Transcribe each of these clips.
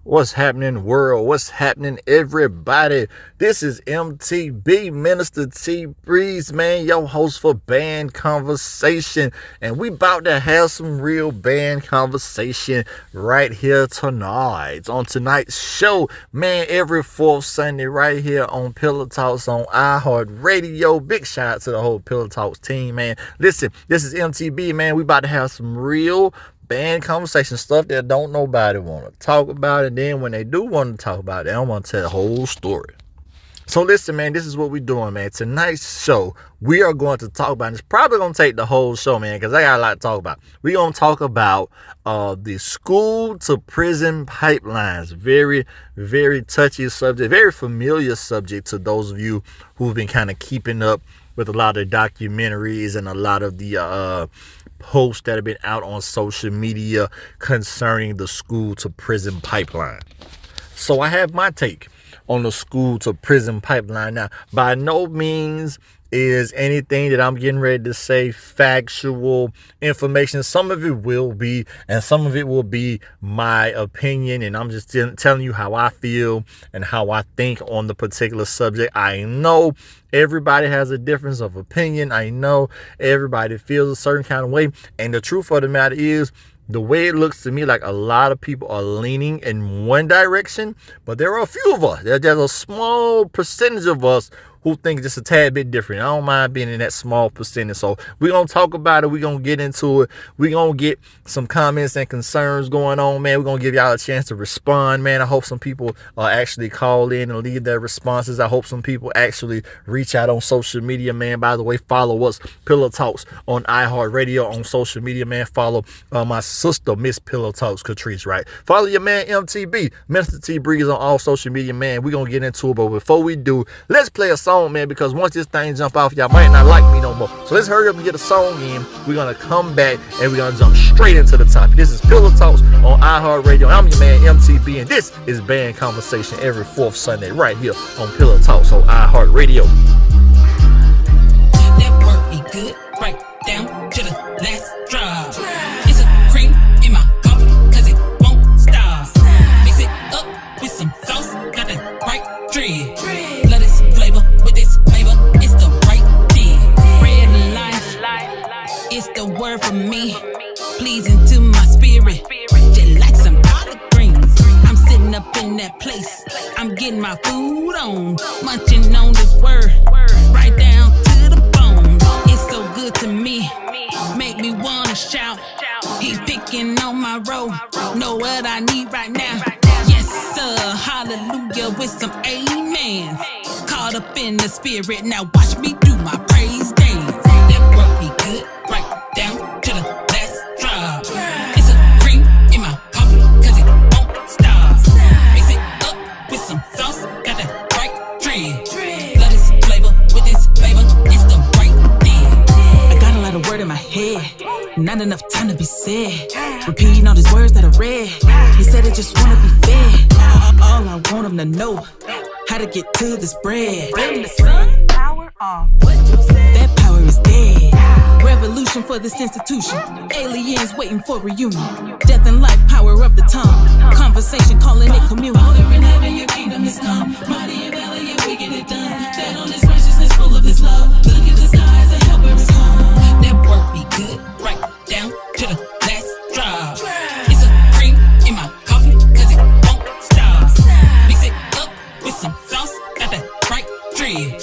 What's happening, world? What's happening, everybody? This is MTB, Minister T Breeze, man, your host for Band Conversation. And we about to have some real band conversation right here tonight. On tonight's show, man, every fourth Sunday right here on Pillow Talks on iHeartRadio. Big shout out to the whole Pillow Talks team, man. Listen, this is MTB, man. We about to have some real band conversation, stuff that don't nobody want to talk about, and then when they do want to talk about it, I want to tell the whole story. So listen, man, this is what we're doing, man. Tonight's show, we are going to talk about, and it's probably going to take the whole show, man, because I got a lot to talk about. We're going to talk about the school to prison pipelines. Very, very touchy subject, very familiar subject to those of you who've been kind of keeping up with a lot of documentaries and a lot of the posts that have been out on social media concerning the school to prison pipeline. So I have my take on the school to prison pipeline. Now, by no means is anything that I'm getting ready to say factual information. Some of it will be, and some of it will be my opinion, and I'm just telling you how I feel and how I think on the particular subject. I know everybody has a difference of opinion. I know everybody feels a certain kind of way, and the truth of the matter is, the way it looks to me, like a lot of people are leaning in one direction, but there are a few of us. There's a small percentage of us who think just a tad bit different. I don't mind being in that small percentage. So we're going to talk about it. We're going to get into it. We're going to get some comments and concerns going on, man. We're going to give y'all a chance to respond, man. I hope some people actually call in and leave their responses. I hope some people actually reach out on social media, man. By the way, follow us, Pillow Talks, on iHeartRadio on social media, man. Follow my sister, Miss Pillow Talks, Catrice, right? Follow your man, MTB, Minister T Breeze, on all social media, man. We're going to get into it. But before we do, let's play a song, man, because once this thing jump off, y'all might not like me no more. So let's hurry up and get a song in. We're gonna come back and we're gonna jump straight into the topic. This is Pillow Talks on iHeartRadio. I'm your man MTB, and this is Band Conversation every fourth Sunday right here on Pillow Talks on iHeartRadio. That work be good, right down to the last drop. It's a cream in my coffee, cause it won't stop. Mix it up with some sauce, got that right dread. Love this flavor with this flavor, it's the right thing. Red light, it's the word for me. Pleasing to my spirit, just like some collard greens. I'm sitting up in that place, I'm getting my food on, munching on this word, right down to the bone. It's so good to me, make me wanna shout. He picking on my road, know what I need right now. Yes sir, hallelujah with some amens. Caught up in the spirit, now watch me do my praise dance. That work be good, right down to the last drop. It's a cream in my coffee, cause it won't stop. Mix it up with some sauce, got that right dread. Love this flavor with this flavor, it's the right thing. I got a lot of word in my head, not enough time to be said. Repeating all these words that I read, he said I just wanna be fed. All I want him to know, how to get to this bread. Bring the sun, power off. What you say? That power is dead. Revolution for this institution. Aliens waiting for reunion. Death and life, power of the tongue. Conversation calling it communion. Father in heaven, your kingdom is come. Mighty and valiant, we get it done. Fed on this righteousness, full of this love. Look at the skies and help us come. That work be good, right down to the last drop. It's a cream in my coffee, cause it won't stop. Mix it up with some sauce, got that right dread.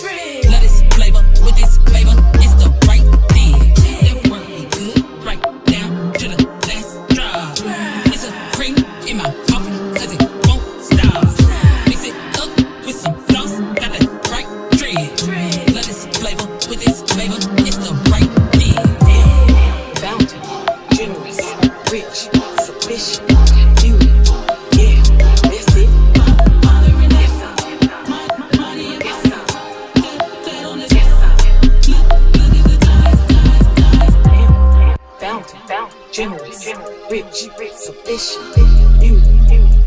Love this flavor with this flavor, it's the right thing. That work be good, right down to the last drop. It's a cream in my coffee, cause it won't stop. Mix it up with some sauce, got that right dread. Love this flavor with this flavor, it's the right thing. Bounty, generous, rich, sufficient, beauty, yeah, that's it. Bounty, generous, rich, sufficient, beauty,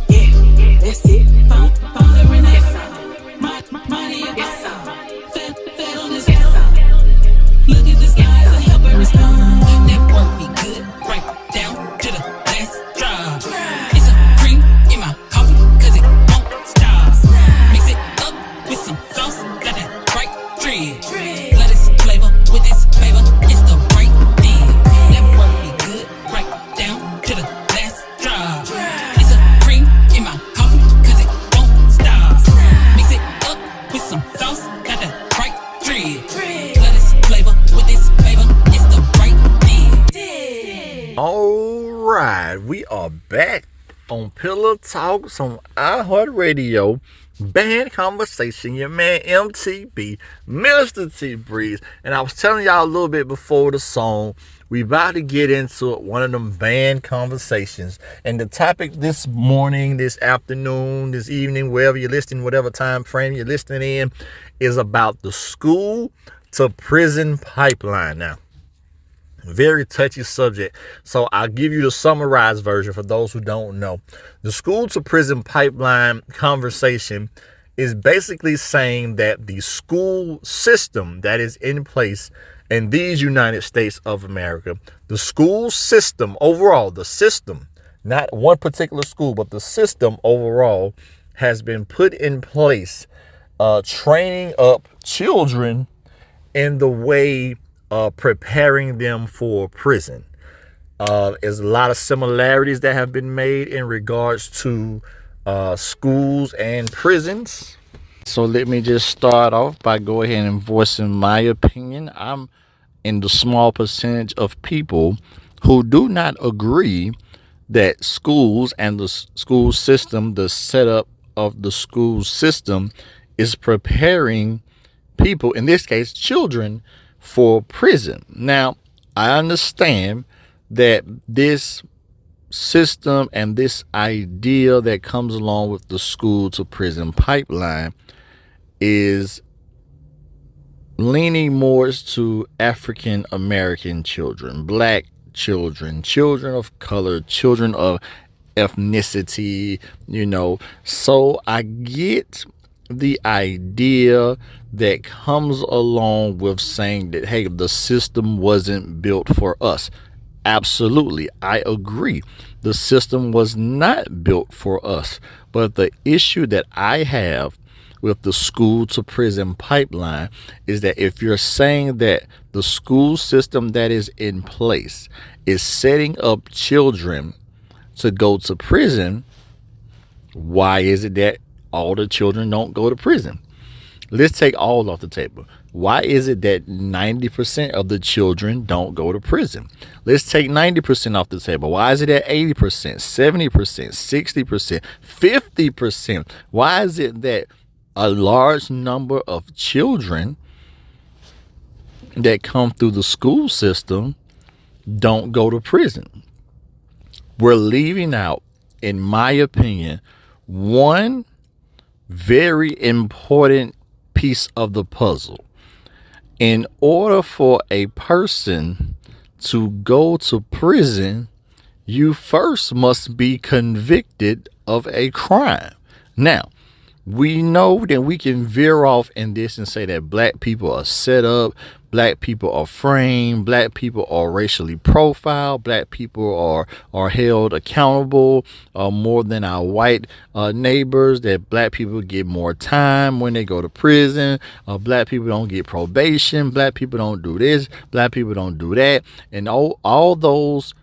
are back on Pillow Talks on iHeartRadio. Band Conversation, your man MTB, Minister T Breeze. And I was telling y'all a little bit before the song, we about to get into one of them band conversations. And the topic this morning, this afternoon, this evening, wherever you're listening, whatever time frame you're listening in, is about the school to prison pipeline. Now, very touchy subject, so I'll give you the summarized version for those who don't know. The school to prison pipeline conversation is basically saying that the school system that is in place in these United States of America, the school system overall, the system, not one particular school, but the system overall has been put in place, training up children in the way preparing them for prison. There's a lot of similarities that have been made in regards to schools and prisons. So let me just start off by going ahead and voicing my opinion. I'm in the small percentage of people who do not agree that schools and the school system, the setup of the school system, is preparing people, in this case children, for prison. Now, I understand that this system and this idea that comes along with the school to prison pipeline is leaning more to African American children, black children, children of color, children of ethnicity, So I get the idea that comes along with saying that, hey, the system wasn't built for us. Absolutely, I agree. The system was not built for us. But the issue that I have with the school to prison pipeline is that if you're saying that the school system that is in place is setting up children to go to prison, why is it that all the children don't go to prison? Let's take all off the table. Why is it that 90% of the children don't go to prison? Let's take 90% off the table. Why is it at 80%, 70%, 60%, 50%? Why is it that a large number of children that come through the school system don't go to prison? We're leaving out, in my opinion, one very important piece of the puzzle. In order for a person to go to prison, you first must be convicted of a crime. Now, we know that we can veer off in this and say that black people are set up, black people are framed, black people are racially profiled, black people are held accountable more than our white neighbors, that black people get more time when they go to prison, black people don't get probation, black people don't do this, black people don't do that, and all those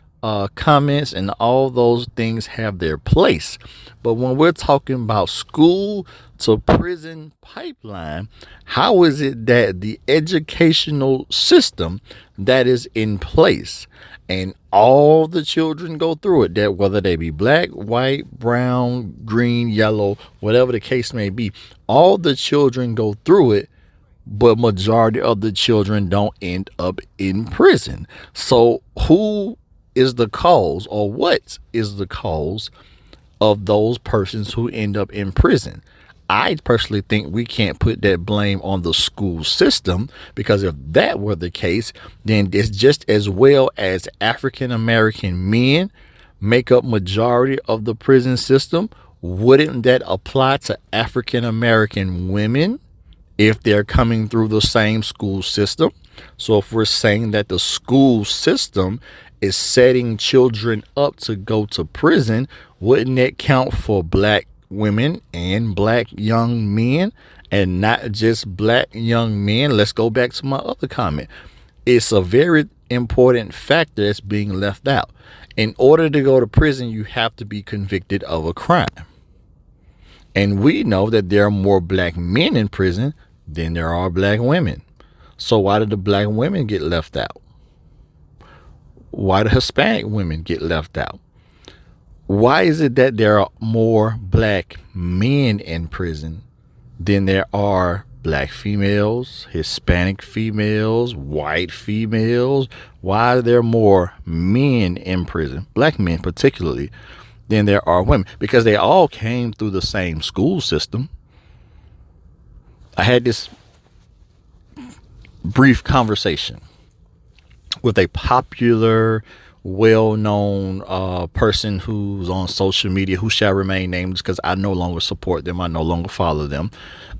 comments and all those things have their place. But when we're talking about school to prison pipeline, how is it that the educational system that is in place and all the children go through it, that whether they be black, white, brown, green, yellow, whatever the case may be, all the children go through it, but majority of the children don't end up in prison? So who is the cause, or what is the cause of those persons who end up in prison? I personally think we can't put that blame on the school system, because if that were the case, then it's just as well as African American men make up majority of the prison system. Wouldn't that apply to African American women if they're coming through the same school system? So if we're saying that the school system is setting children up to go to prison, wouldn't that count for black women and black young men, and not just black young men? Let's go back to my other comment. It's a very important factor that's being left out. In order to go to prison, you have to be convicted of a crime. And we know that there are more black men in prison than there are black women. So why did the black women get left out? Why do Hispanic women get left out? Why is it that there are more black men in prison than there are black females, Hispanic females, white females? Why are there more men in prison, black men particularly, than there are women? Because they all came through the same school system. I had this brief conversation with a popular, well-known person who's on social media, who shall remain nameless because I no longer support them. I no longer follow them.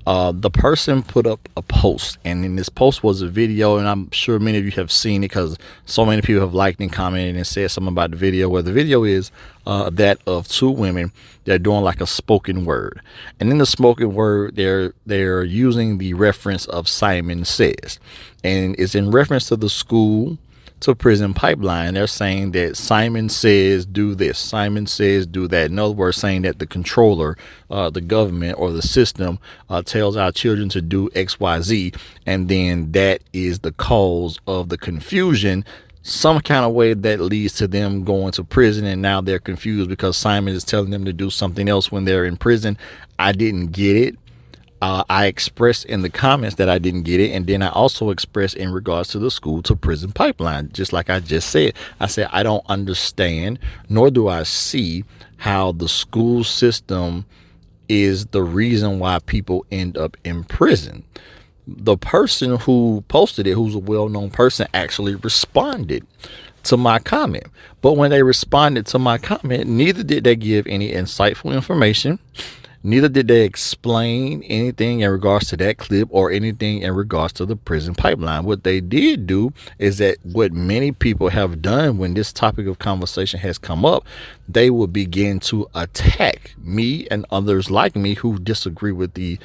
The person put up a post, and in this post was a video, and I'm sure many of you have seen it because so many people have liked and commented and said something about the video, where the video is that of two women. They're doing like a spoken word, and in the spoken word they're using the reference of Simon Says, and it's in reference to the school to prison pipeline. They're saying that Simon says do this, Simon says do that. In other words, saying that the controller, the government or the system tells our children to do XYZ, and then that is the cause of the confusion, some kind of way that leads to them going to prison, and now they're confused because Simon is telling them to do something else when they're in prison. I didn't get it. I expressed in the comments that I didn't get it, and then I also expressed in regards to the school to prison pipeline, just like I just said. I said I don't understand, nor do I see how the school system is the reason why people end up in prison. The person who posted it, who's a well-known person, actually responded to my comment. But when they responded to my comment, neither did they give any insightful information. Neither did they explain anything in regards to that clip or anything in regards to the prison pipeline. What they did do is that what many people have done when this topic of conversation has come up, they will begin to attack me and others like me who disagree with the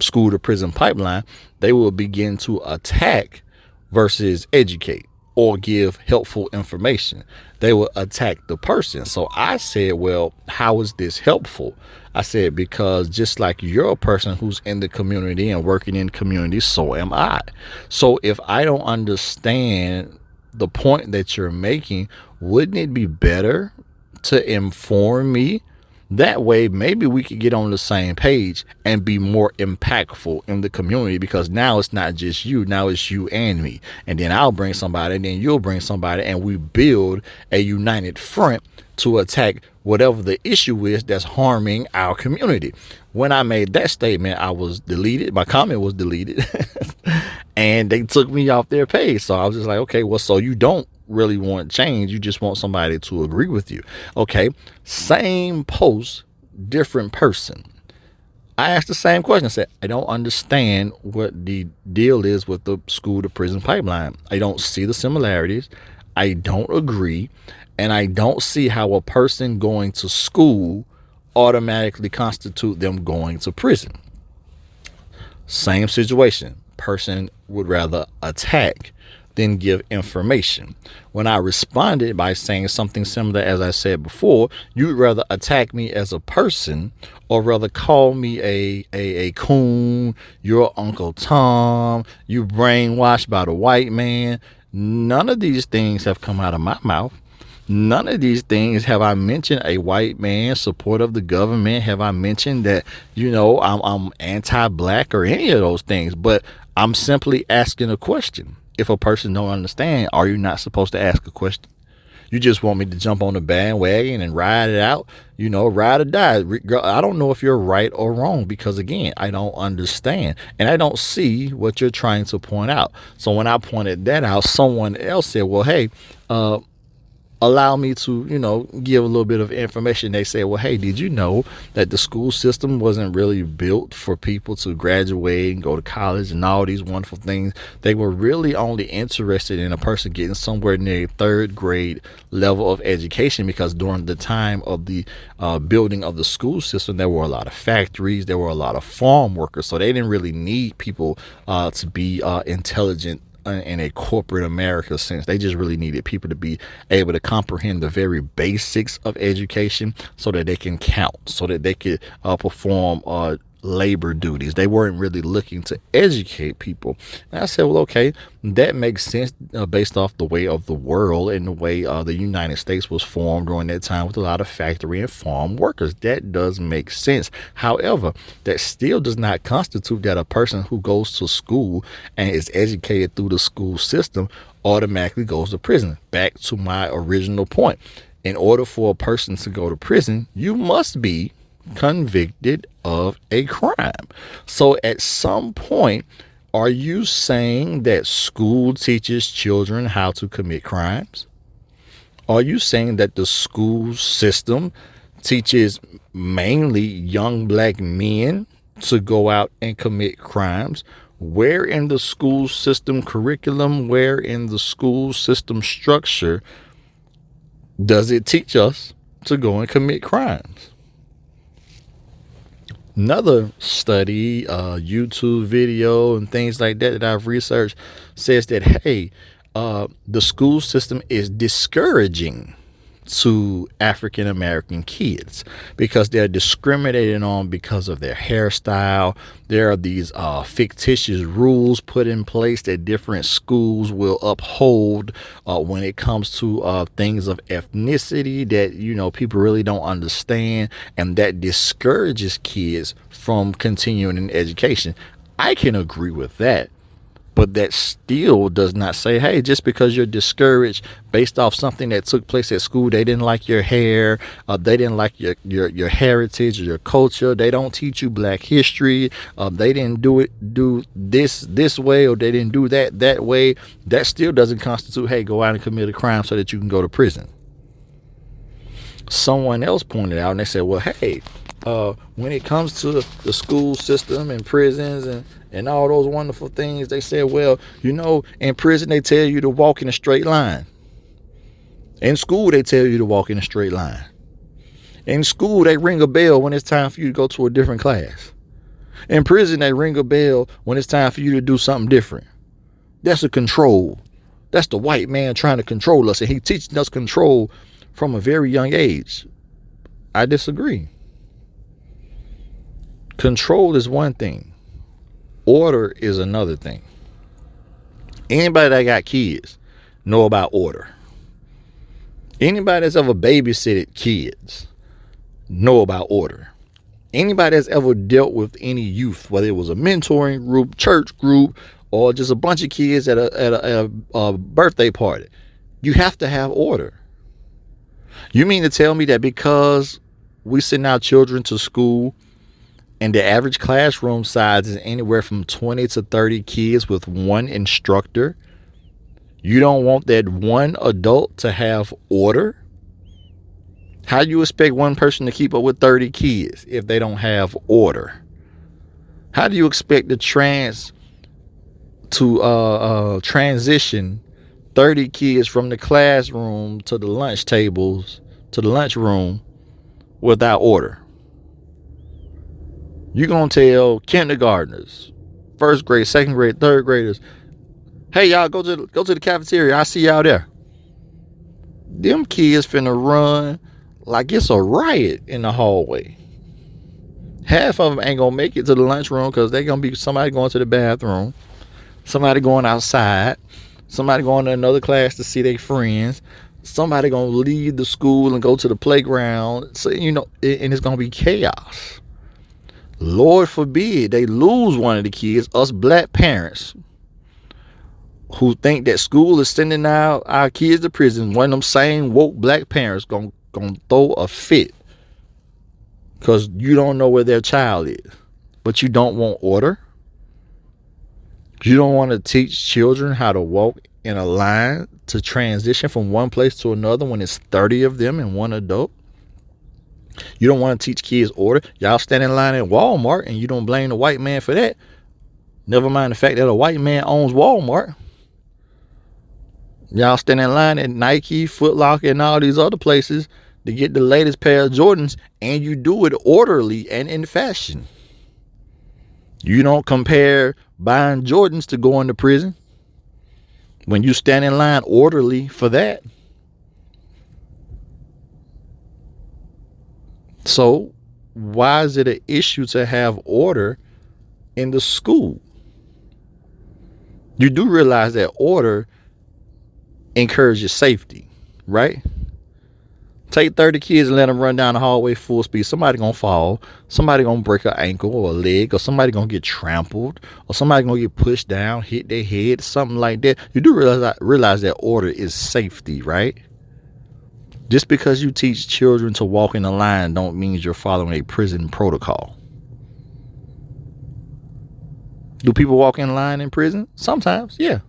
school to prison pipeline. They will begin to attack versus educate or give helpful information. They will attack the person. So I said, well, how is this helpful? I said, because just like you're a person who's in the community and working in community, so am I. So if I don't understand the point that you're making, wouldn't it be better to inform me? That way, maybe we could get on the same page and be more impactful in the community, because now it's not just you. Now it's you and me. And then I'll bring somebody, and then you'll bring somebody, and we build a united front to attack whatever the issue is that's harming our community. When I made that statement, I was deleted. My comment was deleted and they took me off their page. So I was just like, okay, well, so you don't really want change. You just want somebody to agree with you. Okay. Same post, different person. I asked the same question. I said, I don't understand what the deal is with the school to prison pipeline. I don't see the similarities. I don't agree. And I don't see how a person going to school automatically constitute them going to prison. Same situation. Person would rather attack than give information. When I responded by saying something similar, as I said before, you'd rather attack me as a person or rather call me a coon, you're Uncle Tom, you brainwashed by the white man. None of these things have come out of my mouth. None of these things have I mentioned a white man, support of the government. Have I mentioned that, I'm anti-black or any of those things? But I'm simply asking a question. If a person don't understand, are you not supposed to ask a question? You just want me to jump on the bandwagon and ride it out, ride or die. I don't know if you're right or wrong because, again, I don't understand. And I don't see what you're trying to point out. So when I pointed that out, someone else said, well, hey, allow me to, give a little bit of information. They say, well, hey, did you know that the school system wasn't really built for people to graduate and go to college and all these wonderful things? They were really only interested in a person getting somewhere near third grade level of education, because during the time of the building of the school system, there were a lot of factories, there were a lot of farm workers. So they didn't really need people to be intelligent in a corporate America sense. They just really needed people to be able to comprehend the very basics of education so that they can count, so that they could perform labor duties. They weren't really looking to educate people. And I said, well, okay, that makes sense based off the way of the world and the way the United States was formed during that time with a lot of factory and farm workers. That does make sense. However, that still does not constitute that a person who goes to school and is educated through the school system automatically goes to prison. Back to my original point. In order for a person to go to prison, you must be convicted of a crime. So at some point, are you saying that school teaches children how to commit crimes? Are you saying that the school system teaches mainly young black men to go out and commit crimes? Where in the school system curriculum, where in the school system structure does it teach us to go and commit crimes? Another study, YouTube video and things like that I've researched says that, hey, the school system is discouraging to African American kids because they're discriminated on because of their hairstyle. There are these fictitious rules put in place that different schools will uphold when it comes to things of ethnicity that, you know, people really don't understand, and that discourages kids from continuing in education. I can agree with that. But that still does not say, hey, just because you're discouraged based off something that took place at school, they didn't like your hair, they didn't like your heritage or your culture, they don't teach you black history, they didn't do this way, or they didn't do that way, that still doesn't constitute, hey, go out and commit a crime so that you can go to prison. Someone else pointed out and they said, well, hey, when it comes to the school system and prisons and all those wonderful things, they said, well, you know, in prison they tell you to walk in a straight line. In school they tell you to walk in a straight line. In school they ring a bell when it's time for you to go to a different class. In prison they ring a bell when it's time for you to do something different. That's a control. That's the white man trying to control us, and he teaching us control from a very young age. I disagree. Control is one thing. Order is another thing. Anybody that got kids know about order. Anybody that's ever babysitted kids know about order. Anybody that's ever dealt with any youth, whether it was a mentoring group, church group, or just a bunch of kids at a birthday party, you have to have order. You mean to tell me that because we send our children to school and the average classroom size is anywhere from 20 to 30 kids with one instructor, you don't want that one adult to have order? How do you expect one person to keep up with 30 kids if they don't have order? How do you expect the transition 30 kids from the classroom to the lunch tables to the lunchroom without order? You're going to tell kindergartners, first grade, second grade, third graders, hey, y'all, go to the cafeteria. I see y'all there. Them kids finna run like it's a riot in the hallway. Half of them ain't going to make it to the lunchroom because they're going to be somebody going to the bathroom, somebody going outside, somebody going to another class to see their friends, somebody going to leave the school and go to the playground. So, you know, and it's going to be chaos. Lord forbid they lose one of the kids, us black parents who think that school is sending our kids to prison. One of them same woke black parents gonna throw a fit because you don't know where their child is, but you don't want order. You don't want to teach children how to walk in a line to transition from one place to another when it's 30 of them and one adult. You don't want to teach kids order. Y'all stand in line at Walmart and you don't blame the white man for that. Never mind the fact that a white man owns Walmart. Y'all stand in line at Nike, Foot Locker, and all these other places to get the latest pair of Jordans, and you do it orderly and in fashion. You don't compare buying Jordans to going to prison when you stand in line orderly for that. So why is it an issue to have order in the school? You do realize that order encourages safety, right? Take 30 kids and let them run down the hallway full speed. Somebody gonna fall. Somebody gonna break an ankle or a leg, or somebody gonna get trampled, or somebody gonna get pushed down, hit their head, something like that. You do realize that order is safety, right? Just because you teach children to walk in a line don't mean you're following a prison protocol. Do people walk in line in prison? Sometimes, yeah.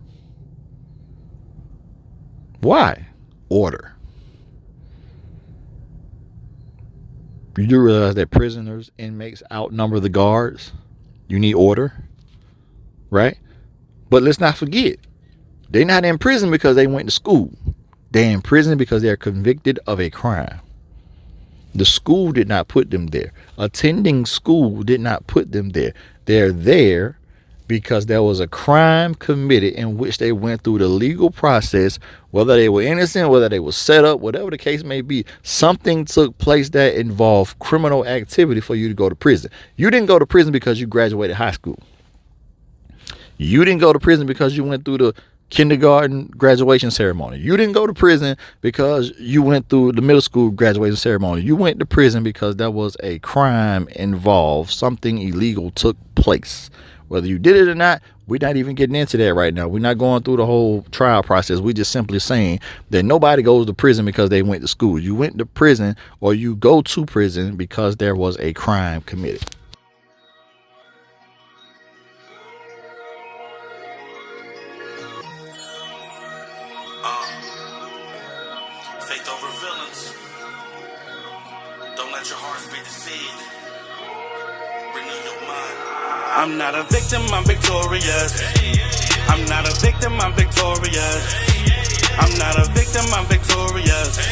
Why? Order. You do realize that prisoners, inmates outnumber the guards. You need order, right? But let's not forget, they're not in prison because they went to school. They're in prison because they're convicted of a crime. The school did not put them there. Attending school did not put them there. They're there because there was a crime committed in which they went through the legal process, whether they were innocent, whether they were set up, whatever the case may be. Something took place that involved criminal activity for you to go to prison. You didn't go to prison because you graduated high school. You didn't go to prison because you went through the kindergarten graduation ceremony. You didn't go to prison because you went through the middle school graduation ceremony. You went to prison because there was a crime involved. Something illegal took place. Whether you did it or not, we're not even getting into that right now. We're not going through the whole trial process. We're just simply saying that nobody goes to prison because they went to school. You went to prison, or you go to prison because there was a crime committed. Faith over feelings. Don't let your hearts be deceived. Renew your mind. I'm not a victim, I'm victorious. I'm not a victim, I'm victorious. I'm not a victim, I'm victorious.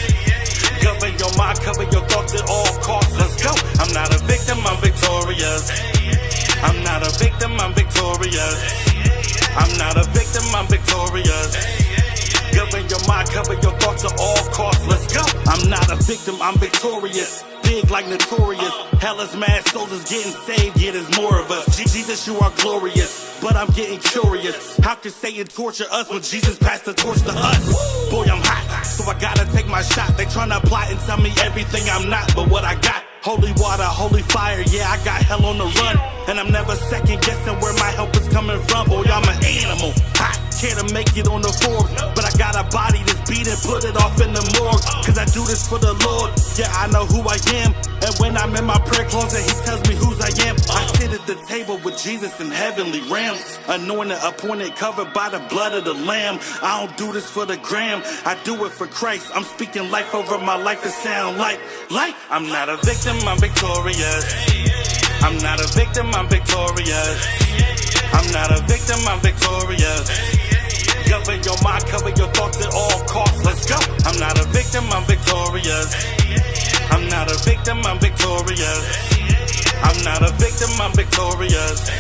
Govern your mind, cover your thoughts at all costs. Let's go. I'm not a victim, I'm victorious. I'm not a victim, I'm victorious. I'm not a victim, I'm victorious. Govern your mind, cover your thoughts at all costs. Let's go. I'm not a victim, I'm victorious. Big like notorious. Hell is mad, souls is getting saved, yeah, there's more of us. Jesus, you are glorious, but I'm getting curious. How can Satan torture us when Jesus passed the torch to us? Boy, I'm hot, so I gotta take my shot. They tryna plot and tell me everything I'm not, but what I got. Holy water, holy fire, yeah, I got hell on the run. And I'm never second guessing where my help is coming from. Boy, I'm an animal, hot, care to make it on the Forbes. But I got a body that's beat and put it off in the morgue. Cause I do this for the Lord, yeah, I know who I am. And when I'm in my prayer closet, he tells me whose I am. I sit at the table with Jesus in heavenly realms. Anointed, appointed, covered by the blood of the Lamb. I don't do this for the gram, I do it for Christ. I'm speaking life over my life to sound like light. I'm not a victim, I'm victorious. I'm not a victim, I'm victorious. I'm not a victim, I'm victorious. Govern your mind, cover your thoughts at all costs. Let's go. I'm not a victim, I'm victorious. I'm not a victim, I'm victorious. I'm not a victim, I'm victorious.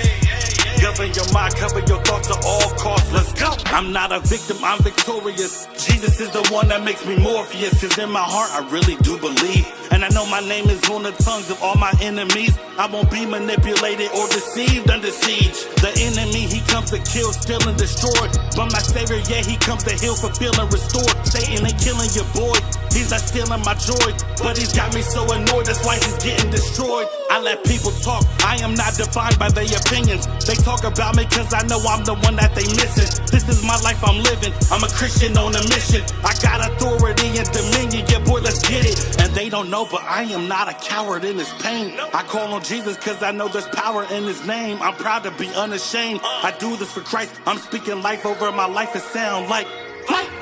Govern your mind, cover your thoughts at all costs. Let's go. I'm not a victim, I'm victorious. Jesus is the one that makes me Morpheus. Cause in my heart I really do believe. And I know my name is on the tongues of all my enemies. I won't be manipulated or deceived under siege. The enemy, he comes to kill, steal, and destroy. But my savior, yeah, he comes to heal, fulfill, and restore. Satan ain't killing your boy, he's not stealing my joy. But he's got me so annoyed, that's why he's getting destroyed. I let people talk, I am not defined by their opinions. They talk about me cause I know I'm the one that they missing. This is my life I'm living, I'm a Christian on a mission. I got authority and dominion, yeah boy, let's get it. And they don't know, but I am not a coward in his pain. I call on Jesus cause I know there's power in his name. I'm proud to be unashamed, I do this for Christ. I'm speaking life over my life, it sound like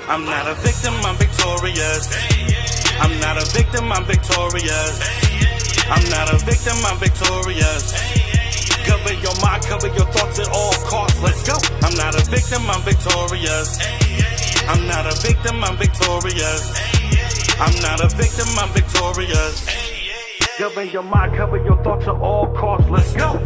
I'm not a victim, I'm victorious. I'm not a victim, I'm victorious. I'm not a victim, I'm victorious. Cover your mind, cover your thoughts at all costs. Let's go. I'm not a victim, I'm victorious. I'm not a victim, I'm victorious. I'm not a victim, I'm victorious. Cover your mind, cover your thoughts at all costs. Let's go.